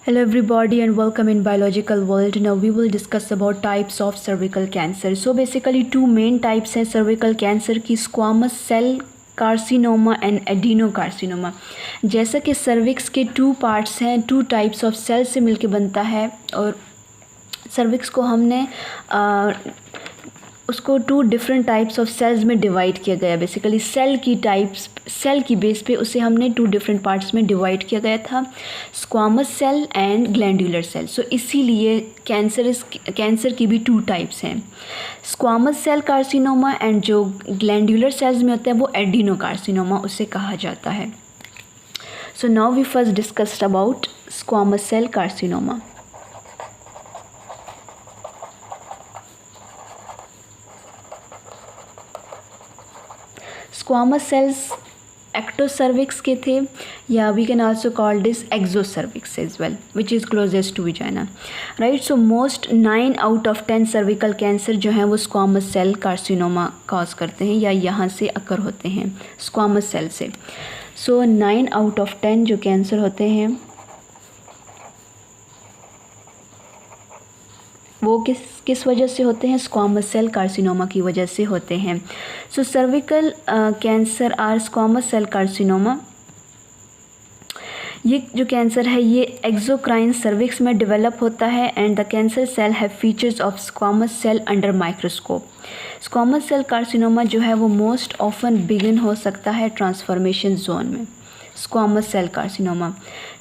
Hello everybody and welcome in biological world. Now we will discuss about types of cervical cancer. So basically two main types हैं cervical cancer की, squamous cell carcinoma and adenocarcinoma. जैसा कि cervix के two parts हैं, two types of cell से मिलके बनता है और सर्विक्स को हमने उसको two different types of cells में डिवाइड किया गया. बेसिकली सेल की बेस पे उसे हमने टू डिफरेंट पार्ट्स में डिवाइड किया गया था, squamous cell and glandular cell. So इसीलिए कैंसर की भी टू टाइप्स हैं, स्क्वामस सेल कार्सिनोमा एंड जो ग्लैंडुलर सेल्स में होता है वो एडिनोकार्सिनोमा उसे कहा जाता है. So now we first discussed about squamous cell carcinoma. Squamous cells ectocervix के थे, या we can also call this exocervix as well, which is closest to vagina, right. So most 9 out of 10 cervical cancer जो हैं वो squamous cell carcinoma cause करते हैं या यहाँ से अकर होते हैं स्क्वामस सेल से. सो 9 आउट ऑफ 10 जो कैंसर होते हैं वो किस वजह से होते हैं, स्क्वामस सेल कार्सिनोमा की वजह से होते हैं. So cervical cancer are squamous cell carcinoma. ये जो कैंसर है ये एक्सोक्राइन सर्विक्स में डेवलप होता है and the cancer cell have features of squamous cell under microscope. Squamous cell carcinoma जो है वो मोस्ट ऑफन बिगिन हो सकता है ट्रांसफॉर्मेशन जोन में. स्क्वामस सेल कार्सिनोमा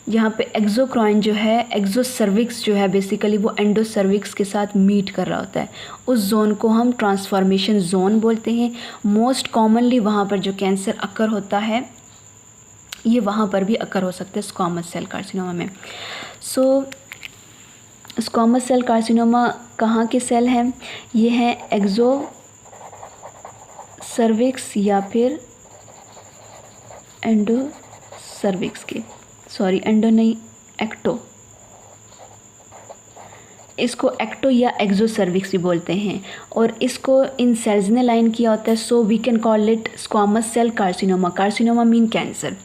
यहाँ पे एक्सोक्राइन जो है, एक्सोसर्विक्स जो है बेसिकली वो एंडोसर्विक्स के साथ मीट कर रहा होता है, उस जोन को हम ट्रांसफॉर्मेशन जोन बोलते हैं. मोस्ट कॉमनली वहाँ पर जो कैंसर अकर होता है ये वहाँ पर भी अकर हो सकता है स्क्वामस सेल कार्सिनोमा में. सो स्क्वामस सेल कार्सिनोमा कहाँ के सेल हैं, ये हैं एक्सोसर्विक्स या फिर एंडोसर्विक्स के, सॉरी एंडो नहीं एक्टो, इसको एक्टो या एक्सोसर्विक्स भी बोलते हैं और इसको इन सेल्स ने लाइन किया होता है. So we can call it squamous cell carcinoma. Carcinoma mean cancer,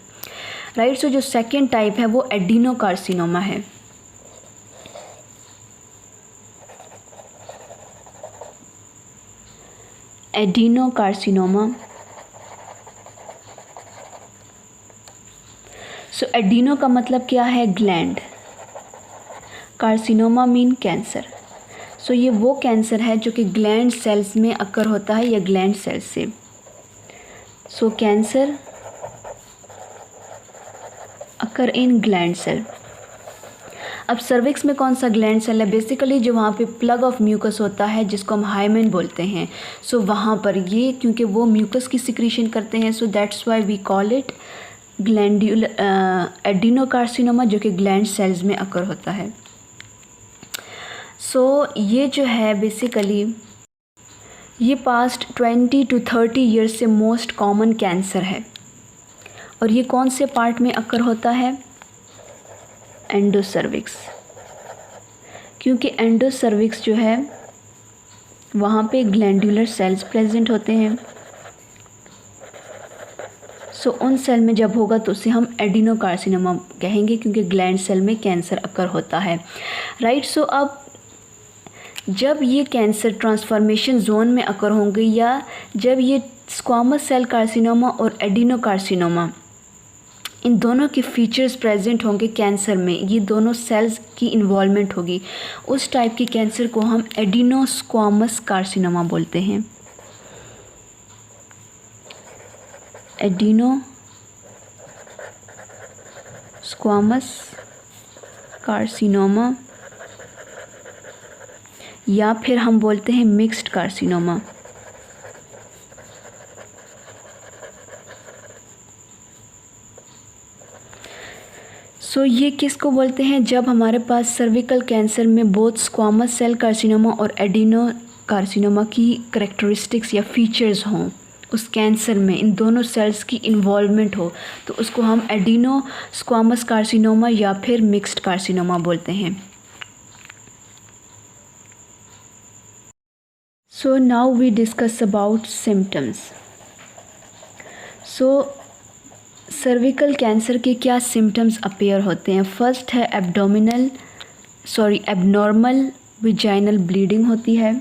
right. So जो सेकेंड टाइप है वो एडिनोकार्सिनोमा है. एडिनोकार्सिनोमा. सो एडिनो का मतलब क्या है, gland. Carcinoma mean cancer. So ये वो कैंसर है जो कि ग्लैंड सेल्स में अकर होता है या ग्लैंड सेल्स से. सो कैंसर अकर इन ग्लैंड सेल. अब सर्विक्स में कौन सा ग्लैंड सेल है, बेसिकली जो वहाँ पे प्लग ऑफ म्यूकस होता है जिसको हम हाइमेन बोलते हैं. सो वहाँ पर ये क्योंकि वो म्यूकस की सिक्रीशन करते हैं, so that's why we call it adenocarcinoma जो कि ग्लैंड सेल्स में अकर होता है. सो ये जो है बेसिकली ये पास्ट 20 to 30 ईयर्स से मोस्ट कॉमन कैंसर है और ये कौन से पार्ट में अकर होता है, एंडोसर्विक्स. क्योंकि एंडोसर्विक्स जो है वहाँ पे ग्लैंडुलर सेल्स प्रेजेंट होते हैं. सो उन सेल में जब होगा तो उसे हम एडिनोकार्सिनोमा कहेंगे क्योंकि ग्लैंड सेल में कैंसर अकर होता है, राइट. सो अब जब ये कैंसर ट्रांसफॉर्मेशन जोन में अकर होंगे या जब ये स्क्वामस सेल कार्सिनोमा और एडिनोकार्सिनोमा इन दोनों के फीचर्स प्रेजेंट होंगे कैंसर में, ये दोनों सेल्स की इन्वॉल्वमेंट होगी, उस टाइप के कैंसर को हम एडिनोस्क्वामस कार्सिनोमा बोलते हैं. एडिनो स्क्वामस कार्सिनोमा या फिर हम बोलते हैं मिक्स्ड कार्सिनोमा. सो ये किसको बोलते हैं, जब हमारे पास सर्विकल कैंसर में बोथ स्क्वामस सेल कार्सिनोमा और एडिनो कार्सिनोमा की करेक्टरिस्टिक्स या फीचर्स हों, उस कैंसर में इन दोनों सेल्स की इन्वॉल्वमेंट हो, तो उसको हम एडिनो स्क्वामस कार्सिनोमा या फिर मिक्स्ड कार्सिनोमा बोलते हैं. So now we discuss about symptoms. So cervical cancer के क्या सिम्टम्स अपीयर होते हैं? फर्स्ट है एबनॉर्मल विजाइनल ब्लीडिंग होती है।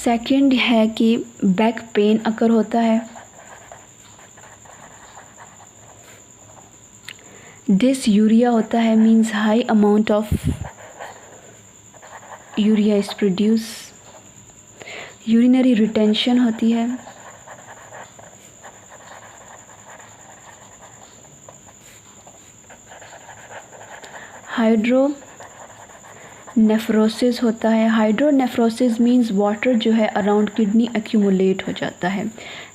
सेकंड है कि बैक पेन अकर होता है। डिसयूरिया होता है, means high amount of urea is produce. Urinary retention होती है। हाइड्रोनेफ्रोसिस होता है। हाइड्रोनेफ्रोसिस मीन्स वाटर जो है अराउंड किडनी एक्यूमुलेट हो जाता है।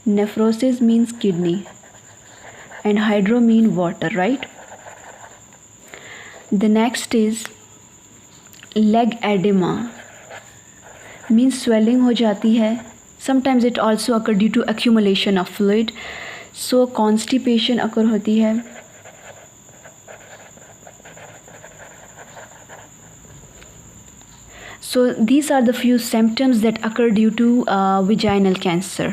Nephrosis means kidney and hydro mean water, right? The next is leg edema, means swelling हो जाती है. Sometimes it also occur due to accumulation of fluid. So constipation occur होती है. So these are the few symptoms that occur due to vaginal cancer.